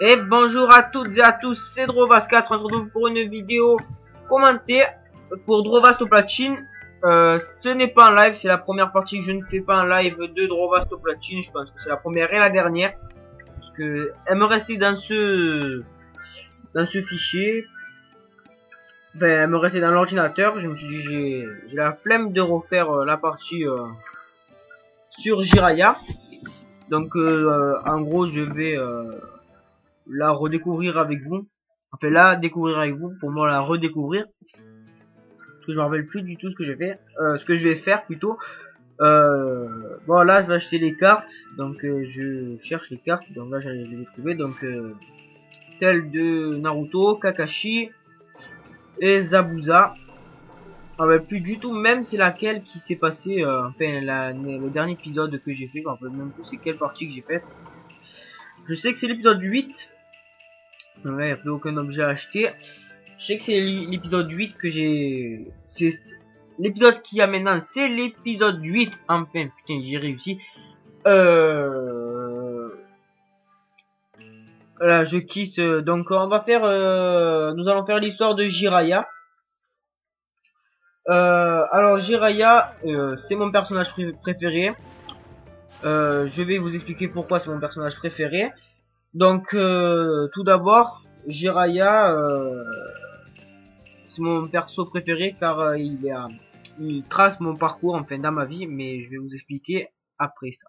Et bonjour à toutes et à tous, c'est Drovas4, on se retrouve pour une vidéo commentée pour Drovas au platine. Ce n'est pas un live, c'est la première partie que je ne fais pas un live de Drovas au platine. Je pense que c'est la première et la dernière. Parce que elle me restait dans ce fichier. Ben, elle me restait dans l'ordinateur. Je me suis dit, j'ai la flemme de refaire la partie sur Jiraya. Donc, en gros, je vais la redécouvrir avec vous. Enfin, la découvrir avec vous, pour moi la redécouvrir. Parce que je me rappelle plus du tout ce que j'ai fait. Ce que je vais faire plutôt. Bon, là, je vais acheter les cartes. Donc, je cherche les cartes. Donc là, je vais les trouver. Donc, celle de Naruto, Kakashi et Zabuza. Je me rappelle plus du tout, même c'est laquelle qui s'est passée. Enfin, le dernier épisode que j'ai fait. Je me rappelle même plus c'est quelle partie que j'ai faite. Je sais que c'est l'épisode 8. Donc là, il n'y a plus aucun objet à acheter. Je sais que c'est l'épisode 8 que j'ai... C'est l'épisode qu'il y a maintenant, c'est l'épisode 8. Enfin, putain, j'ai réussi. Voilà, je quitte. Donc, on va faire... nous allons faire l'histoire de Jiraya. Alors, Jiraya, c'est mon personnage préféré. Je vais vous expliquer pourquoi c'est mon personnage préféré. Donc, tout d'abord, Jiraya... c'est mon perso préféré car il trace mon parcours enfin dans ma vie, mais je vais vous expliquer après ça.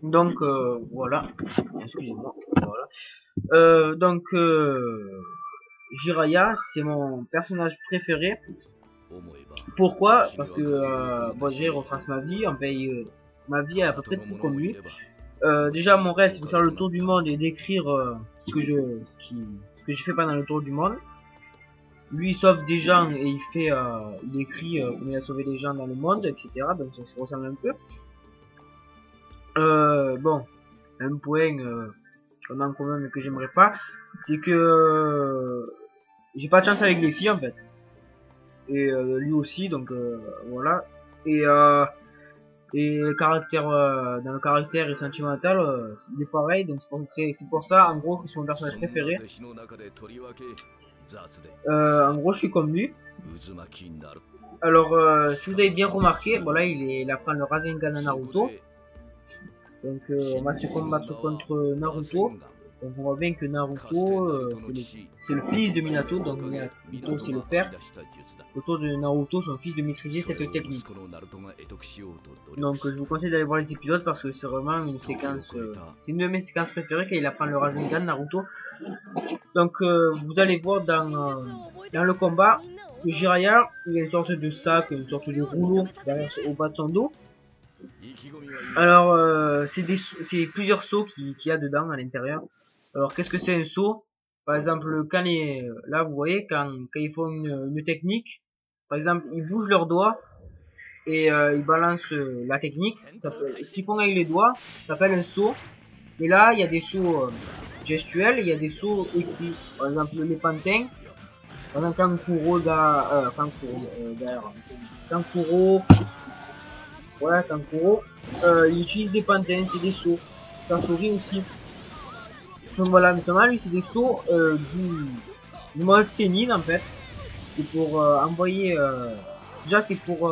Donc voilà, excusez-moi. Voilà. Donc Jiraya, c'est mon personnage préféré. Pourquoi? Parce que bon, j'ai retrace ma vie, enfin, ma vie est à peu près tout comme lui. Déjà, mon rêve, c'est de faire le tour du monde et d'écrire ce que je fais pendant le tour du monde. Lui, il sauve des gens et il écrit comment il a sauvé des gens dans le monde, etc. Donc ça se ressemble un peu. Bon, un point. qu'on a en commun mais que j'aimerais pas, c'est que j'ai pas de chance avec les filles en fait. Et lui aussi, donc voilà. Et le caractère, dans le caractère et sentimental, il est pareil, donc c'est pour ça, en gros, que c'est mon personnage préféré. En gros, je suis comme lui. Alors, si vous avez bien remarqué, bon là, il apprend le Rasengan à Naruto. Donc, on va se combattre contre Naruto. Donc, on voit bien que Naruto, c'est le fils de Minato, donc Minato, c'est le père. Le tour de Naruto, son fils, de maîtriser cette technique. Donc, je vous conseille d'aller voir les épisodes parce que c'est vraiment une séquence, c'est une de mes séquences préférées quand il apprend le Rasengan Naruto. Donc, vous allez voir dans le combat que Jiraiya, il a une sorte de sac, une sorte de rouleau derrière au bas de son dos. Alors, c'est plusieurs sauts qu'il y a dedans à l'intérieur. Alors, qu'est-ce que c'est un saut? Par exemple, quand là, vous voyez, quand ils font une technique, par exemple, ils bougent leurs doigts et ils balancent la technique. Ce qu'ils font avec les doigts, ça s'appelle un saut. Et là, il y a des sauts gestuels, il y a des sauts écrits. Par exemple, les pantins. Par exemple, Kankuro, il utilise des pantins, c'est des sauts. Sasori aussi. Donc voilà, notamment lui c'est des sauts du mode Sénine en fait. C'est pour envoyer, déjà c'est pour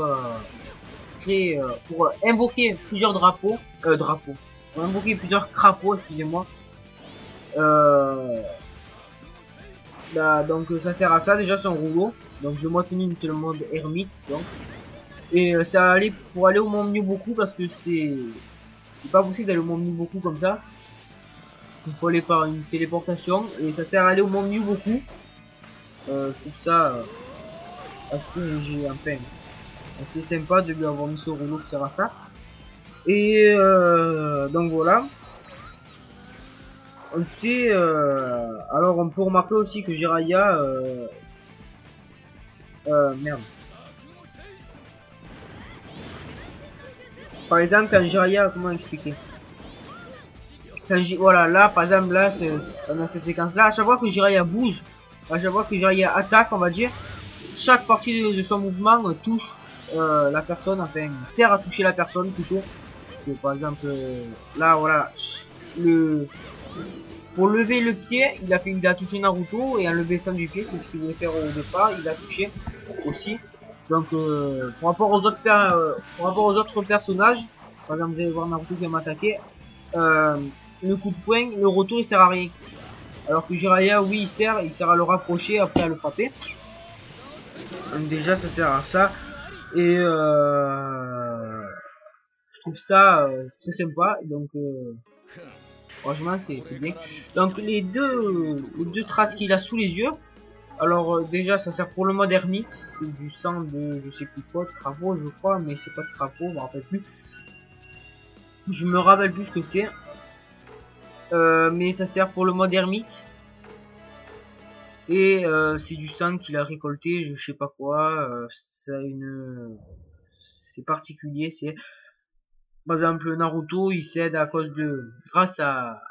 créer, pour invoquer plusieurs pour invoquer plusieurs crapauds, excusez-moi. Donc ça sert à ça, déjà c'est un rouleau. Donc le mode Sénine c'est le mode ermite donc. Et ça allait pour aller au monde beaucoup parce que c'est pas possible d'aller au monde beaucoup comme ça. Il faut aller par une téléportation et ça sert à aller au monde beaucoup. Je trouve ça assez sympa de lui avoir mis ce rouleau qui sert à ça. Et donc voilà. On sait, alors on peut remarquer aussi que Jiraiya, merde. Par exemple, quand Jiraiya, comment expliquer? Voilà, là, par exemple, là, dans cette séquence-là, à chaque fois que Jiraiya bouge, à chaque fois que Jiraiya attaque, on va dire, chaque partie de son mouvement touche la personne, enfin, sert à toucher la personne plutôt. Que, par exemple, là, voilà, pour lever le pied, il a touché Naruto, et en le baissant du pied, c'est ce qu'il voulait faire au départ, il a touché aussi. Donc, par rapport aux autres personnages, par exemple, vous allez voir Naruto qui va m'attaquer, le coup de poing, le retour il sert à rien. Alors que Jiraiya, oui, il sert à le rapprocher, après à le frapper. Donc déjà, ça sert à ça. Et je trouve ça très sympa. Donc, franchement, c'est bien. Donc, les deux traces qu'il a sous les yeux. Alors, déjà, ça sert pour le mode ermite. C'est du sang de, je sais plus quoi, de crapaud, je crois, mais c'est pas de crapaud, je me rappelle plus. Je me rappelle plus ce que c'est. Mais ça sert pour le mode ermite. Et c'est du sang qu'il a récolté, je sais pas quoi. C'est particulier. C'est par exemple Naruto, il cède à cause de, grâce à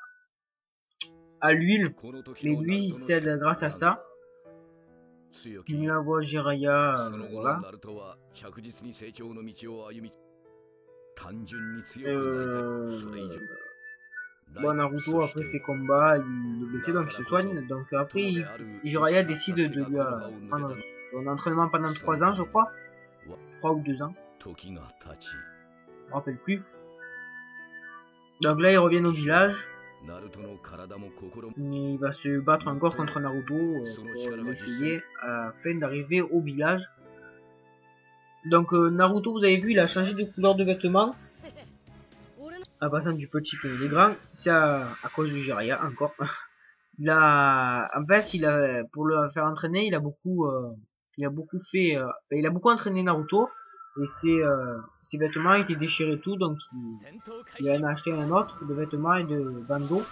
l'huile. Mais lui, il cède grâce à ça. Il la voit Jiraiya, voilà. Bon, Naruto, après ses combats, il est blessé, donc il se soigne. Donc après, Jiraiya décide de lui prendre son entraînement pendant 3 ans, je crois. 3 ou 2 ans. Je me rappelle plus. Donc là, ils reviennent au village. Il va se battre encore contre Naruto pour essayer afin d'arriver au village. Donc Naruto, vous avez vu, il a changé de couleur de vêtements. En passant du petit au grand, c'est à cause du Jiraiya encore. En fait, pour le faire entraîner, il a beaucoup entraîné Naruto et ses vêtements étaient déchirés et tout, donc il en a acheté un autre de vêtements et de bandeaux.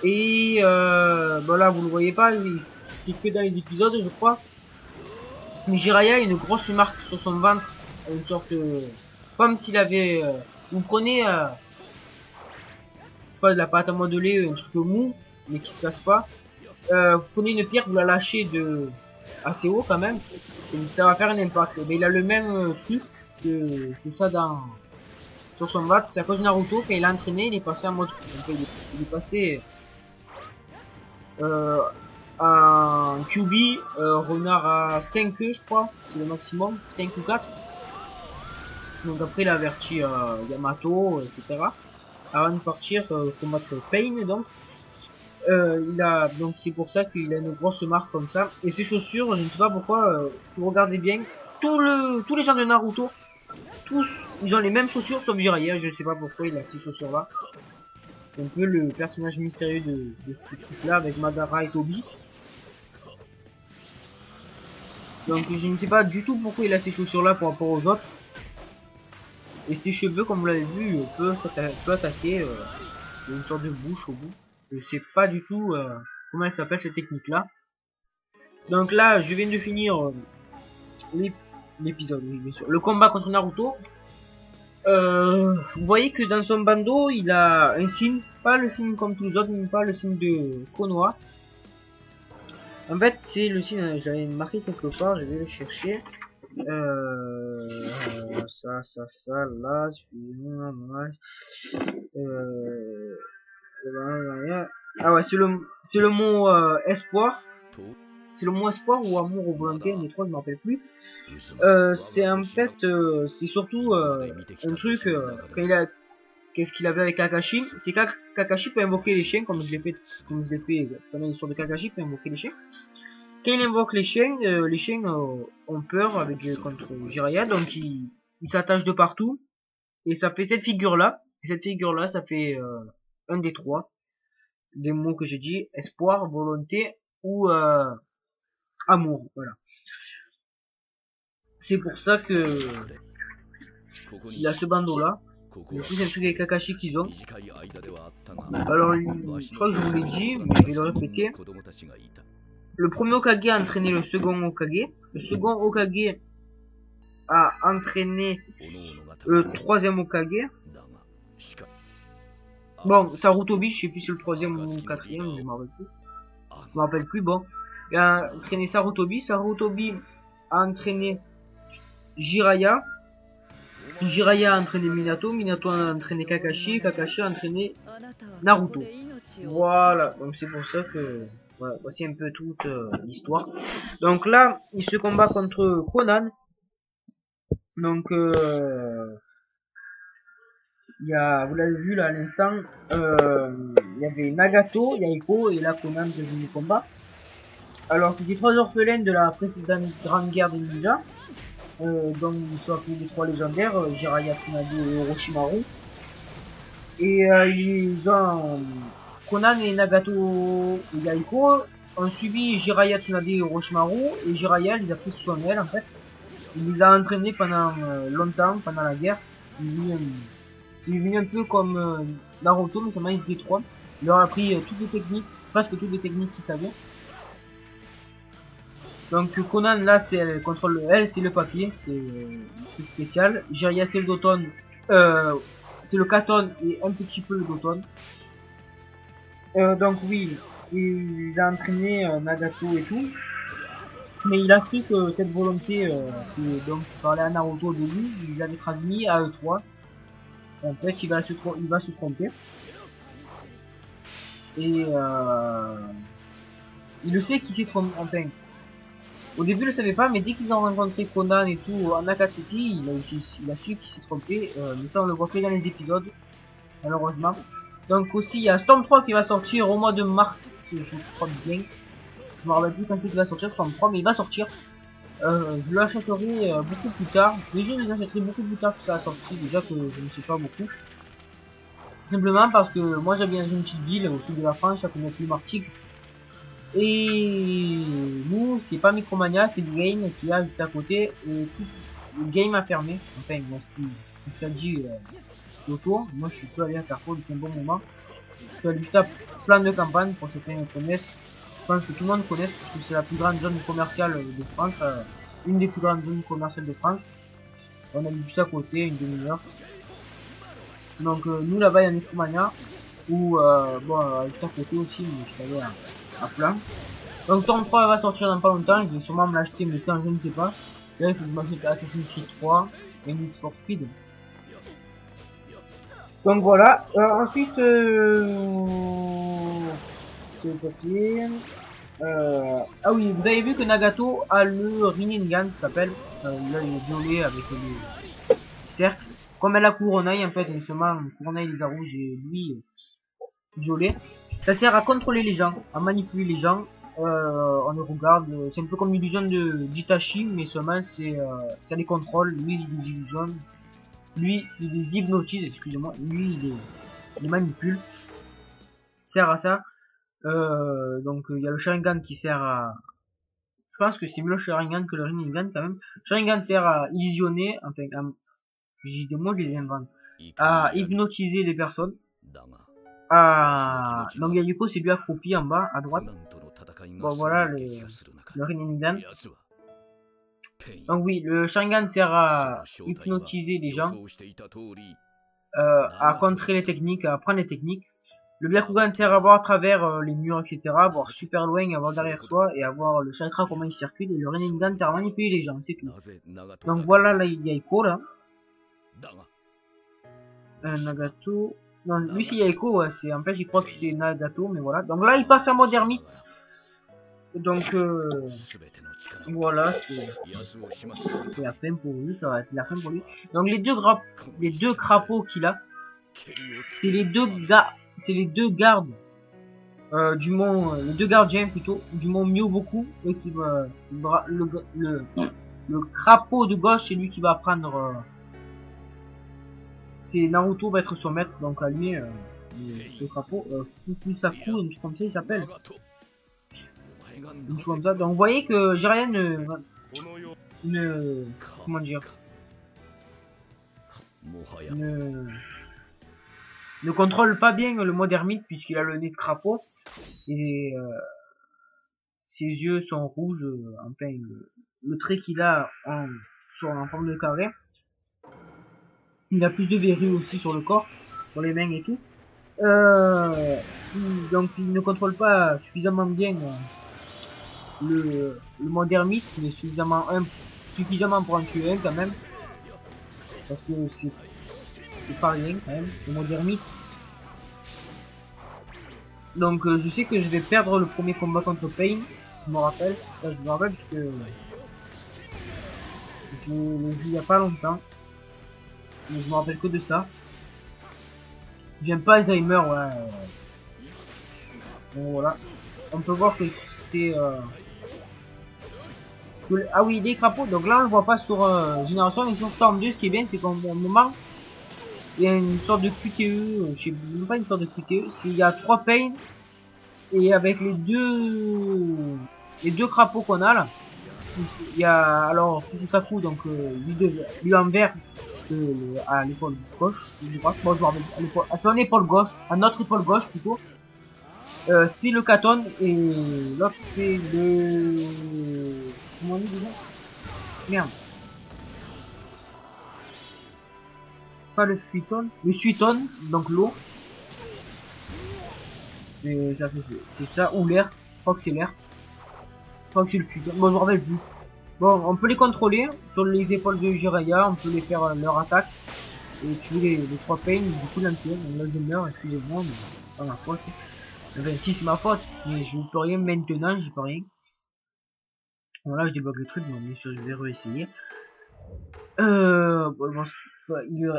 Et voilà, vous le voyez pas, c'est que dans les épisodes, je crois. Mais Jiraiya a une grosse marque sur son ventre, une sorte comme s'il avait, vous prenez pas, de la pâte à modeler, un truc mou, mais qui se casse pas. Vous prenez une pierre, vous la lâchez de assez haut quand même, et ça va faire un impact. Mais il a le même truc que ça sur son bat. C'est à cause de Naruto, quand il a entraîné, il est passé en mode, il est passé en QB, renard à 5 je crois, c'est le maximum, 5 ou 4. Donc après il a averti Yamato, etc. Avant de partir combattre Pain, donc. Donc c'est pour ça qu'il a une grosse marque comme ça. Et ses chaussures, je ne sais pas pourquoi, si vous regardez bien, tous les gens de Naruto, tous, ils ont les mêmes chaussures sauf Jiraiya. Je ne sais pas pourquoi il a ces chaussures là. C'est un peu le personnage mystérieux de ce truc là avec Madara et Tobi. Donc je ne sais pas du tout pourquoi il a ces chaussures là par rapport aux autres. Et ses cheveux, comme vous l'avez vu, peut attaquer une sorte de bouche au bout. Je sais pas du tout comment elle s'appelle cette technique là. Donc là je viens de finir l'épisode, oui, bien sûr. Le combat contre Naruto. Vous voyez que dans son bandeau il a un signe, pas le signe comme tous les autres, même pas le signe de Konoha. En fait c'est le signe, j'avais marqué quelque part, je vais le chercher. Ça, là, ah ouais, c'est le mot espoir. C'est le mot espoir ou amour ou volonté, les trois, je me rappelle plus. C'est en fait, c'est surtout un truc quand il a, qu'est-ce qu'il avait avec Kakashi, c'est que Kakashi peut invoquer les chiens, comme je l'ai fait, dans l'histoire de Kakashi peut invoquer les chiens. Quand il invoque les chiens ont peur avec contre Jiraiya, donc il s'attache de partout et ça fait cette figure là. Et cette figure là, ça fait un des trois des mots que j'ai dit, espoir, volonté ou amour. Voilà. C'est pour ça que il a ce bandeau là. Et puis c'est un truc avec Kakashi qu'ils ont. Alors je crois que je vous l'ai dit, mais je vais le répéter. Le premier Hokage a entraîné le second Hokage. Le second Hokage a entraîné le troisième Hokage. Bon, Sarutobi, je sais plus si c'est le troisième ou le quatrième, je m'en rappelle plus. Je m'en rappelle plus, bon. Il a entraîné Sarutobi. Sarutobi a entraîné Jiraiya. Jiraiya a entraîné Minato. Minato a entraîné Kakashi. Kakashi a entraîné Naruto. Voilà, donc c'est pour ça que... Voilà, voici un peu toute l'histoire. Donc là, il se combat contre Conan. Donc il y a, vous l'avez vu là à l'instant, il y avait Nagato, Yaiko et là Conan devient le combat. Alors c'était trois orphelins de la précédente grande guerre des ninjas. Donc ils sont appelés les trois légendaires, Jiraiya, Tsunade et Orochimaru. Et ils ont... Conan et Nagato et Yaiko ont suivi Jiraiya, Tsunade et Orochimaru, et Jiraiya les a pris sous son aile en fait. Il les a entraînés pendant longtemps, pendant la guerre. C'est devenu un peu comme Naruto, mais seulement ils étaient trois. Il leur a appris toutes les techniques, presque toutes les techniques qu'ils savaient. Donc Conan là c'est contrôle le L, c'est le papier, c'est un truc spécial. Jiraiya c'est le Doton, c'est le Katon et un petit peu le Doton. Donc oui, il a entraîné Nagato et tout, mais il a cru que cette volonté donc qui parlait à Naruto au début, il l'avait transmis à eux trois. En fait, il va se tromper. Et il le sait qu'il s'est trompé. Enfin, au début, il le savait pas, mais dès qu'ils ont rencontré Conan et tout en Akatsuki, il a su qu'il s'est trompé. Mais ça, on le voit que dans les épisodes, malheureusement. Donc aussi, il y a Storm 3 qui va sortir au mois de mars, je crois bien. Je me rappelle plus quand c'est qu'il va sortir, Storm 3, mais il va sortir. Je l'achèterai beaucoup plus tard. Les jeux, je les achèterai beaucoup plus tard que ça a sorti, déjà que je ne sais pas beaucoup. Simplement parce que moi j'habite dans une petite ville au sud de la France, ça connaît plus Martigues. Et nous, c'est pas Micromania, c'est le Game qui a juste à côté. Et tout, le Game a fermé. Enfin, ce qu'a dit autour. Moi je suis plus allé à Carrefour depuis un bon moment. Je suis allé juste à plein de campagnes pour ceux qui me connaissent. Je pense que tout le monde connaît parce que c'est la plus grande zone commerciale de France. Une des plus grandes zones commerciales de France. On a juste à côté, une demi-heure. Donc nous là-bas il y a Micromania. Ou bon, juste à côté aussi, mais je l'avais à plein. Donc Storm 3 va sortir dans pas longtemps, je vais sûrement me l'acheter, mais quand je ne sais pas. Là, il faut que je m'achète Assassin's Creed 3 et Need for Speed. Donc voilà, ensuite, c'est papier. Ah oui, vous avez vu que Nagato a le Rinnegan, ça s'appelle. Là, il est violet avec le cercle. Comme elle a Kuronai en fait, mais seulement Kuronai les a rouges et lui violet. Ça sert à contrôler les gens, à manipuler les gens. On les regarde, c'est un peu comme l'illusion de d'Itachi, mais seulement c'est ça les contrôle, lui il les illusionne, lui il les hypnotise, excusez-moi, lui il les manipule. Sert à ça. Donc il y a le Sharingan qui sert à... Je pense que c'est mieux le Sharingan que le Rinnegan quand même. Sharingan sert à illusionner, enfin, j'ai des mots, je les invente, à hypnotiser les personnes. Donc il y a Yuko, c'est lui accroupi en bas, à droite. Bon voilà le Rinnegan. Donc oui, le Sharingan sert à hypnotiser les gens, à contrer les techniques, à apprendre les techniques. Le Byakugan sert à voir à travers les murs, etc., à voir super loin, à voir derrière soi, et à voir le chakra comment il circule, et le Rinnegan sert à manipuler les gens, c'est tout. Donc voilà, là il y a Echo, là. Nagato... Non, lui c'est Yaeko, ouais, c'est... En fait, je crois que c'est Nagato, mais voilà. Donc là, il passe à mode ermite. Donc, voilà, c'est la fin pour lui, ça va être la fin pour lui. Donc les deux crapauds qu'il a, c'est les deux gardes du mont, les deux gardiens plutôt, du mont Myoboku, et qui va... Le crapaud de gauche, c'est lui qui va apprendre... c'est Naruto va être son maître, donc à lui, ce crapaud, Fukusaku, un truc comme ça il s'appelle. Une chose comme ça. Donc vous voyez que Jiraiya comment dire, ne contrôle pas bien le mode ermite puisqu'il a le nez de crapaud et ses yeux sont rouges, enfin le trait qu'il a en forme de carré. Il a plus de verrues aussi sur le corps, sur les mains et tout. Donc il ne contrôle pas suffisamment bien le mode ermite, mais suffisamment pour en tuer un quand même. Parce que c'est pas rien quand même, le mode ermite. Donc je sais que je vais perdre le premier combat contre Pain, je me rappelle, ça je me rappelle parce que je l'ai vu il y a pas longtemps. Mais je me rappelle que de ça. J'aime pas Alzheimer, ouais. Donc voilà. On peut voir que c'est... Ah oui, des crapauds. Donc là on le voit pas sur Génération, mais sur Storm 2, ce qui est bien, c'est qu'au moment... Il y a une sorte de QTE, je sais même pas une sorte de QTE, il y a 3 Pain, et avec les deux crapauds qu'on a là, il y a alors Fukusaku, donc lui en vert, à l'épaule gauche, je crois, bon, je me rappelle, à son épaule gauche, à notre épaule gauche plutôt, c'est le Katon, et l'autre c'est le... Comment on dit déjà? Merde. Pas le Suiton, le Suiton, donc l'eau. Et ça fait, c'est ça, ou l'air, je crois que c'est l'air. Je crois que c'est le Suiton, bon je me rappelle plus. Bon, on peut les contrôler sur les épaules de Jiraiya, on peut les faire leur attaque. Et tuer les 3 Pain, du coup là tuer. Donc là je meurs, excusez-moi, mais c'est pas ma faute. Enfin si c'est ma faute, mais je ne peux rien maintenant, j'y peux rien. Voilà, je débloque le truc, donc bien sûr je vais réessayer. Bon, il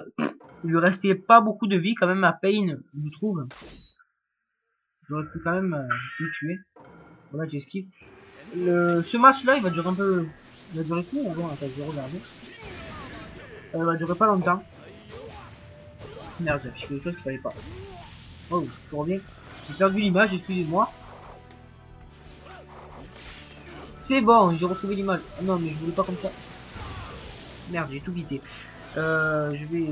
lui restait pas beaucoup de vie quand même à Pain, je trouve. J'aurais pu quand même le tuer. Voilà, j'esquive. Ce match là il va durer un peu... Il va durer plus longtemps, attends, je vais regarder. Il va durer pas longtemps. Merde, j'ai affiché des choses qu'il fallait pas. Oh, je reviens. J'ai perdu l'image, excusez-moi. C'est bon, j'ai retrouvé l'image. Ah non, mais je voulais pas comme ça. Merde, j'ai tout quitté. Je vais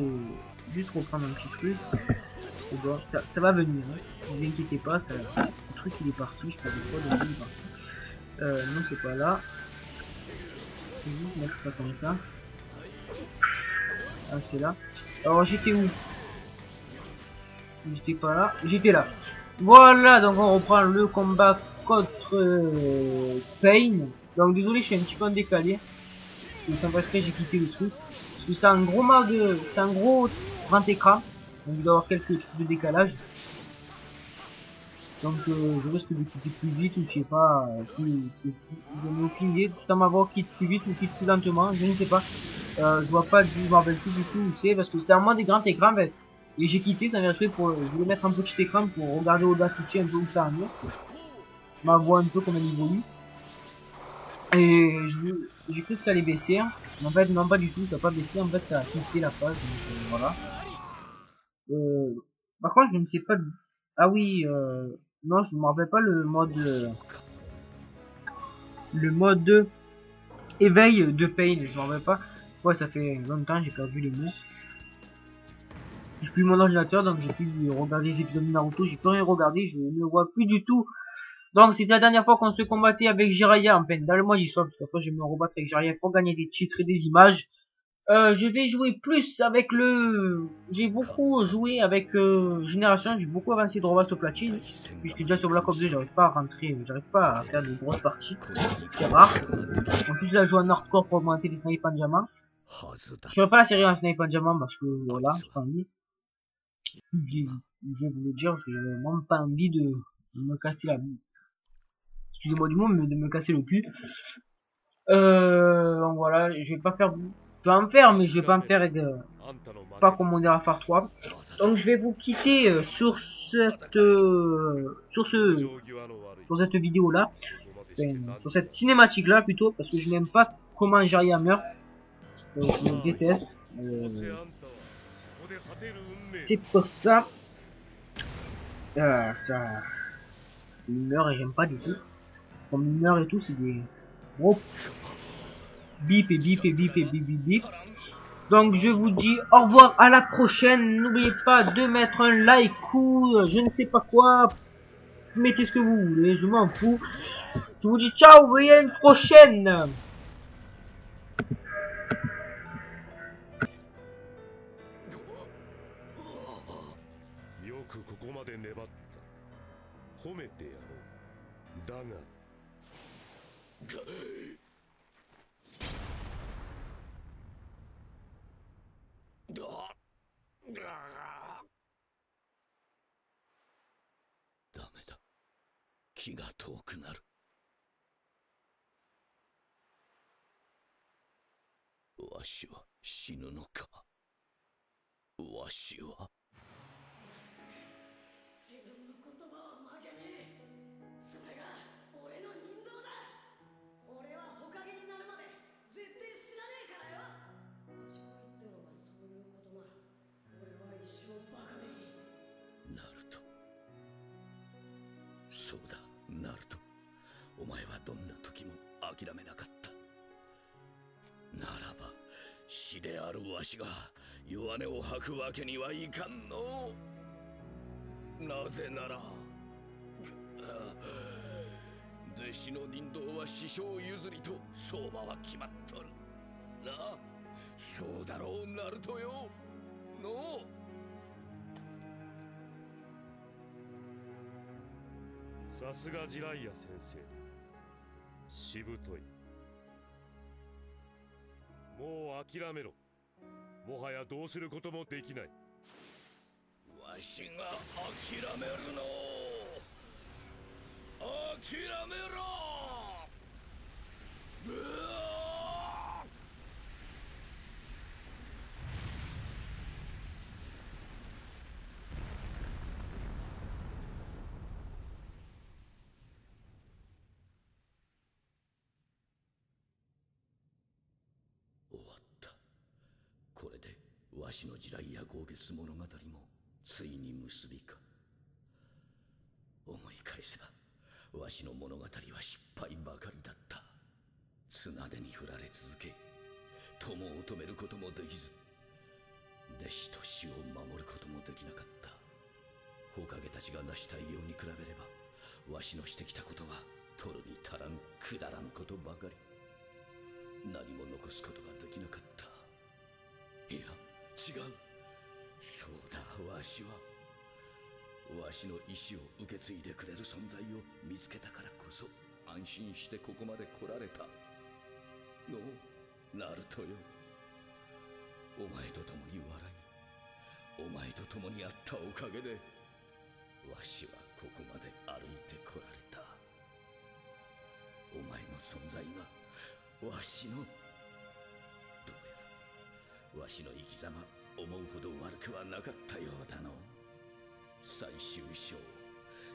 juste reprendre un petit truc. Ça va venir, hein. Ne vous inquiétez pas, ça, le truc il est parti, je sais pas de quoi, donc il est parti. Non, c'est pas là. Je vais juste mettre ça comme ça. Ah, c'est là. Alors, j'étais où? J'étais pas là. J'étais là. Voilà, donc on reprend le combat contre Pain. Donc désolé, je suis un petit peu en décalé. Sans exprès, j'ai quitté le truc. Parce que c'est un gros c'est un gros grand écran. Donc il doit y avoir quelques trucs de décalage. Donc je risque de quitter plus vite ou je sais pas si vous avez aucune idée. Tout à ma voix quitte plus vite ou quitte plus lentement, je ne sais pas. Je vois pas, je me rappelle plus du tout où c'est parce que c'était un mode des grands écrans en fait. Et j'ai quitté, ça m'a fait pour, je voulais mettre un petit écran pour regarder Audacity un peu où ça en est. Ma voix un peu comme elle évolue. Et j'ai cru que ça allait baisser. Mais en fait non pas du tout, ça n'a pas baissé, en fait ça a quitté la page. Donc voilà. Par contre je ne sais pas. Ah oui, non je me rappelle pas le mode éveil de Pain, je m'en rappelle pas. Ouais, ça fait longtemps, j'ai perdu les mots. J'ai plus mon ordinateur, donc j'ai pu regarder les épisodes de Naruto, j'ai plus rien regardé, je ne vois plus du tout. Donc c'était la dernière fois qu'on se combattait avec Jiraiya, enfin dans le mois d'histoire, parce qu'après je vais me rebattre avec Jiraiya pour gagner des titres et des images. Je vais jouer plus avec le... J'ai beaucoup joué avec Génération, j'ai beaucoup avancé de Rovast au platine. Puisque déjà sur Black Ops 2 j'arrive pas à rentrer, j'arrive pas à faire de grosses parties. C'est rare. En plus là je joue en hardcore pour augmenter les Snipe Panjama. Je ferai pas la série en Snipe Panjama parce que voilà, j'ai pas envie. Je vais vous le dire, parce que j'avais vraiment pas envie de me casser la... Excusez-moi du mot, mais de me casser le cul. Donc voilà, je vais pas faire... Je vais en faire, mais je vais pas en faire pas comme on dirait à faire 3. Donc je vais vous quitter sur cette vidéo là, enfin, sur cette cinématique là plutôt, parce que je n'aime pas comment Jiraiya meurt. Je le déteste. C'est pour ça. Ça, il meurt et j'aime pas du tout. Comme il meurt et tout, c'est des gros bip et bip et bip et bip bip bip. Donc je vous dis au revoir, à la prochaine. N'oubliez pas de mettre un like ou je ne sais pas quoi. Mettez ce que vous voulez, je m'en fous. Je vous dis ciao et à une prochaine. ダメだ。気が遠くなる。わしは死ぬのか。わしは。自分の言葉は曲げねえ。それが俺の人道だ。俺は火影になるまで絶対死なねえからよ。賢いってのがそういうことなら、俺は一生バカでいい。ナルト。そうだ、ナルト。お前はどんな時も諦めなかった。ならば、死であるわしが弱音を吐くわけにはいかんの。なぜなら、弟子の人道は師匠譲りと相場は決まっとる。なあ、そうだろう、ナルトよ。のう。さすがジライア先生。しぶとい。もう諦めろ。もはやどうすることもできない。わしが諦めるの。諦めろ。終わった。これでわしの地雷や豪傑物語もついに結びか。思い返せばわしの物語は失敗ばかりだった。綱手に振られ続け、友を止めることもできず、弟子と死を守ることもできなかった。火影たちが成した偉業に比べれば、わしのしてきたことは取るに足らんくだらんことばかり。何も残すことができなかった。いや、違う。そうだ、わしはわしの意志を受け継いでくれる存在を見つけたからこそ安心してここまで来られたのナルトよ。お前と共に笑い、お前と共にあったおかげでわしはここまで歩いてこられた。お前の存在がわしの、どうやらわしの生き様思うほど悪くはなかったようだの。最終章、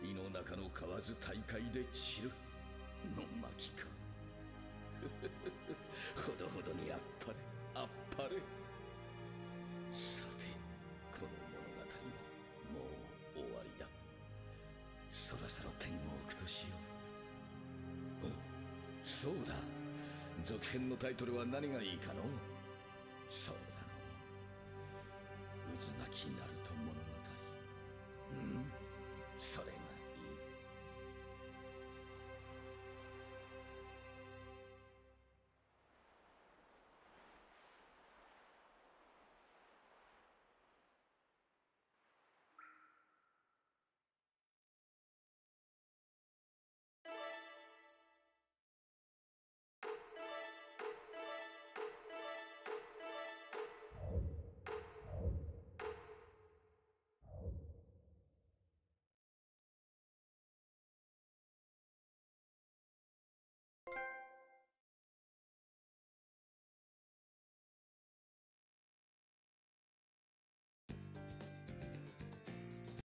胃の中の蛙大会で散るの巻か。ほどほどにあっぱれあっぱれ。さて、この物語ももう終わりだ。そろそろペンを置くとしよう。お、そうだ、続編のタイトルは何がいいかの。そうだの、渦巻きナル